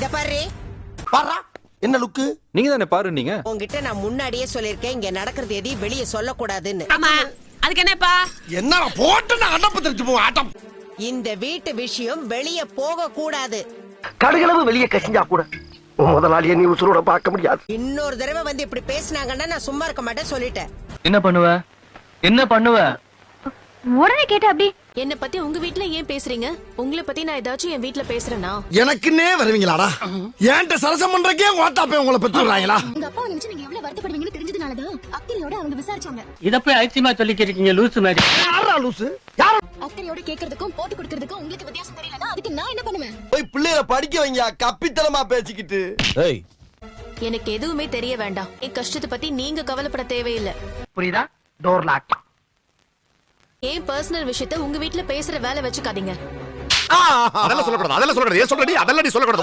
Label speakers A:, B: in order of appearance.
A: இத பாரு,
B: பாரா என்ன லுக்கு?
C: நீங்க தானே பாரு நீங்க.
A: உன்கிட்ட நான் முன்னாடியே சொல்லிருக்கேன், இங்க நடக்கிறது எதையும் வெளியே சொல்லக்கூடாதுன்னு.
D: ஆமா, அதுக்கு என்னப்பா?
B: என்ன போட்டு நான் அடப்பு தெரிச்சு போ ஆட்டம்.
A: இந்த வீட்டு விஷயம் வெளியே போக கூடாது.
E: கடுகளவு வெளியே கசிஞ்சா கூட முதலாளியை நீ உசுரோட பார்க்க முடியாது.
A: இன்னொரு தடவை வந்து இப்படி பேசினாங்கன்னா நான் சும்மா இருக்க மாட்டேன் சொல்லிட்டேன்.
E: என்ன பண்ணுவ? என்ன பண்ணுவ?
F: உடனே கேட்ட அப்படி
G: என்ன பத்தி உங்க வீட்ல ஏன் பேசுறீங்க? உங்களை பத்தி நான் ஏதாச்சும் என் வீட்ல பேசுறேனா?
B: எனக்குன்னே வருவீங்களாடா? ஏன்ட்ட சரசம் பண்றக்கே ஓட்டாப்பே உங்களை பெற்றுறாங்களா?
F: உங்க அப்பா நினைச்சு நீங்க எவ்வளவு வருத்தப்படுவீங்கன்னு தெரிஞ்சதுனாலதான் அக்கறையோட அவங்க விசாரிச்சாங்க.
E: இத போய் ஐசியமா சொல்லிக்கிறீங்க லூசு மாதிரி. யாரா லூசு? யார்?
F: அக்கறையோட கேக்குறதுக்கும் போட்டு கொடுக்கறதுக்கும் உங்களுக்கு வித்தியாசம் தெரியலனா அதுக்கு நான் என்ன பண்ணுவேன்?
B: போய் பிள்ளைகளை படிக்க வைங்க, கப்பித்தனமா பேசிக்கிட்டு.
C: ஏய்,
G: எனக்கு எதுவுமே தெரிய வேண்டாம். என் கஷ்டத்தை பத்தி நீங்க கவலைப்பட தேவையில்லை.
E: புரியுதா? Door lock.
G: ஏன் பர்சனல் விஷயத்தை உங்க வீட்ல பேசுற வேலை வச்சுக்காதீங்க.
H: அதெல்லாம் சொல்லக்கூடாது, அதெல்லாம் சொல்லக்கூடாது. ஏன் சொல்றடி? அதெல்லாம் நீ சொல்லக்கூடாது.